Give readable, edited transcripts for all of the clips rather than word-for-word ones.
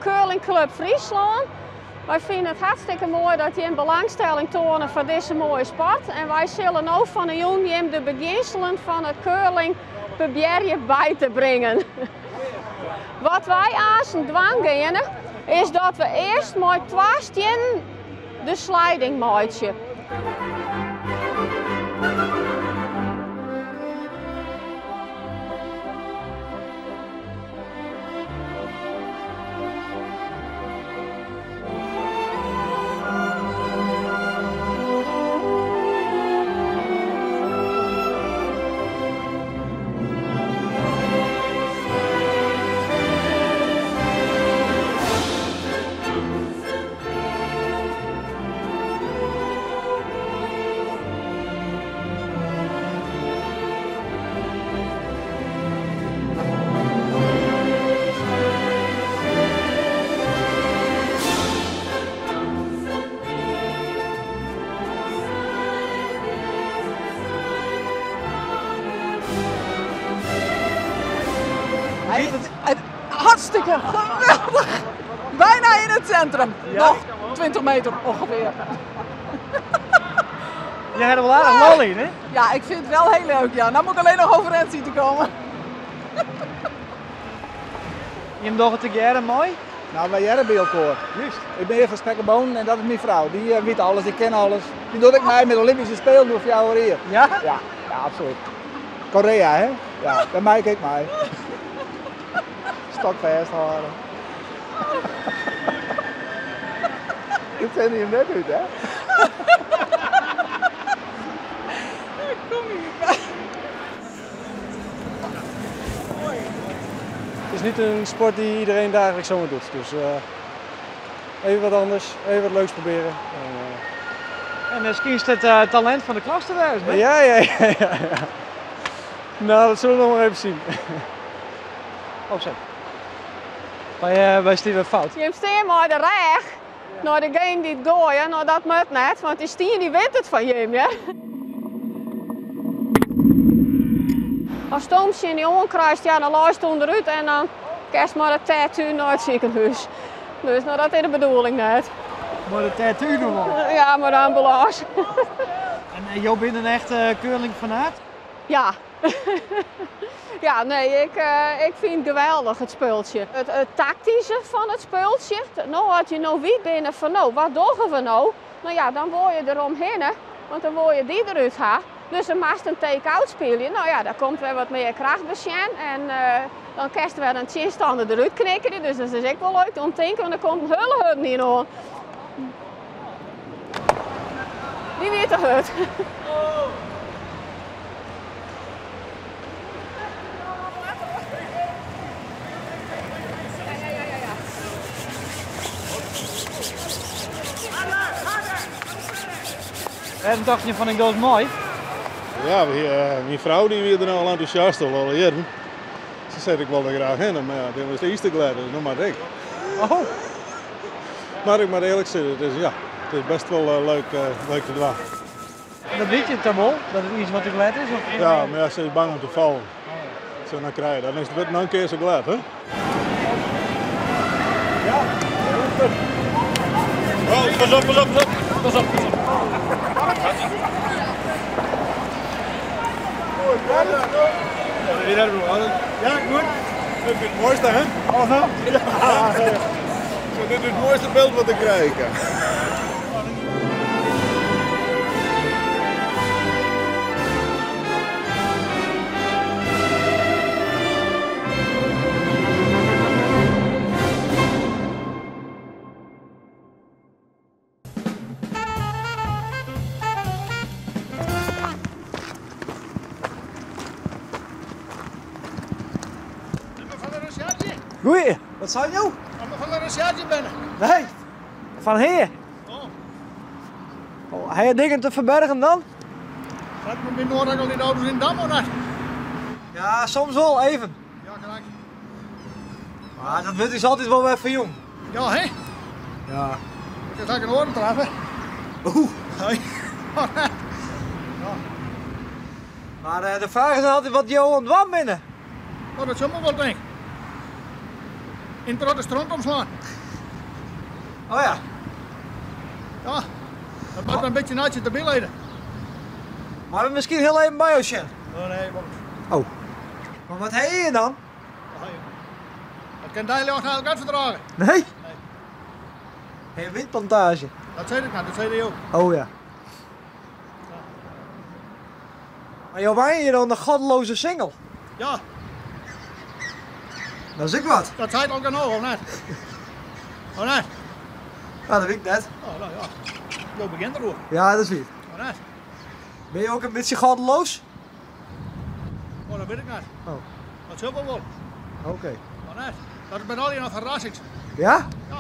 Curling Club Friesland. Wij vinden het hartstikke mooi dat je in belangstelling tonen voor deze mooie sport. En wij zullen ook van de jongen de beginselen van het curling proberen bij te brengen. Wat wij aan een dwang gaan, is dat we eerst met 2 stenen de sliding maken. Hartstikke geweldig! Bijna in het centrum. Ja? Nog 20 meter ongeveer. Jij hebt er wel aardig lol in, hè? Ja, ik vind het wel heel leuk. Ja. Nou moet ik alleen nog overeind zien te komen. Je hebt nog een keer mooi? Nou, wij hebben beeldkoor. Juist. Ik ben hier van Spekkenbonen en dat is mijn vrouw. Die weet alles, die kent alles. Die doet ik mij met Olympische Spelen door voor jou hier. Ja? Ja, absoluut. Korea, hè? Ja, dat maak ik mij. Stokvast houden. Dit zijn hier net uit, hè? Kom hier. Het is niet een sport die iedereen dagelijks zomaar doet. Dus even wat anders, even wat leuks proberen. En misschien is het talent van de klas te wijzen, hè? Ja. Nou, dat zullen we nog maar even zien. Opzet. Wij sturen fout. Je steekt maar de reg naar degene die het gooien, nou dat moet net, want die stier die weet het van je, hè? Als Toms in die onkruist, ja, dan luist hij onderuit en dan kerst maar het tattoo naar het ziekenhuis. Dus nou, dat is de bedoeling net. Maar de tattoo nog wel. Ja, maar de ambulance. En jou bent een echte curling fanaat? Ja. Ja, nee, ik vind het geweldig, het speeltje. Het tactische van het speeltje. Nou, als je nou weet binnen van nou, wat doen we nou? Nou ja, dan word je eromheen, want dan word je die eruit gaan. Dus dan mag je een take-out spelen. Nou ja, daar komt weer wat meer kracht bij en dan kerst weer een chinstander eruit knikken. Dus dat is ook wel leuk om te denken, want er komt een hele hut niet aan. Die weet de hut. En dacht je van ik doe het mooi? Ja, mijn vrouw die weer er al enthousiast al jaren. Ze zet ik wel er graag in, maar ja, dit was de eerste geleid, dus nog maar ik. Oh. Maar ik moet eerlijk zeggen, het is best wel leuk te doen. Dat weet je toch wel, dat het iets wat ik glad is? Of? Ja, maar ja, ze is bang om te vallen. Zo dan krijg je dat. Dan is het nog een keer zo glad, hè? Ja, oh, pas op, pas op, pas op. Pas op, pas op. Ja, goed. Dit is het mooiste, hè? Oh, ja. Dit is het mooiste beeld wat ik krijg. Goeie, wat zou je nou? Van de recherche binnen. Nee, van hier. Oh, heb je dingen te verbergen dan? Gaat me bij Noord al die auto's in Dam of niet? Ja, soms wel, even. Ja, gelijk. Maar dat wordt dus altijd wel weer van jong. Ja, hè? Ja. Ik ga een oren treffen. Oeh. Hey. Ja. Maar de vraag is altijd wat jou ontwam binnen. Oh, dat zou me wel denken. in het grote stront omslaan. Oh ja. Ja, dat moet een beetje naadje te billen. Maar we misschien heel even bij ons, Sjen. Oh nee, wat? Oh. Maar wat heb je dan? Dat kan die jongens naar elkaar verdragen. Nee? Een windplantage. Dat zei ik nou, dat zei hij ook. Oh ja. Maar joh, waar je dan de goddeloze single? Ja, Dat is ik wat. dat zei het ook genoeg, of net? Of net? Ja, dat weet ik net. Oh, nou ja. Zo begint er ook. Ja, dat is wie. Of net? Ben je ook een beetje goddeloos? Oh, dat weet ik niet. Oh. Dat zullen we wel. Oké. Of net? Dat is bij al je nog verrassings. Ja? Ja,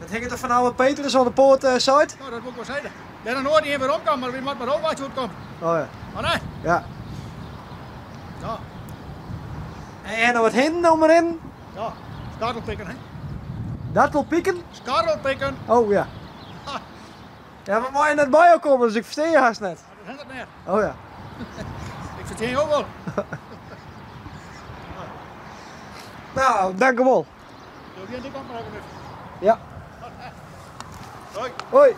Dat hangt er van nou wat Peter is aan de poort site? nou, dat moet ik wel zeggen. Ik ben er nooit niet weer omkomen, maar wie moet maar ook wat je goed komt. Oh ja. Of net? Ja. Ja, En wat heen nou maar in? ja. Skarrelpikken, hè? Dat wil pieken? Skarrelpikken. Oh ja. Ha, Ja, maar moet je net bij jou komen, dus ik versteer je haast net. dat is het meer. Oh ja. Ik vertel je ook wel. Nou, dank u wel. Doe je die kant maar even. Ja. Hoi. Hoi.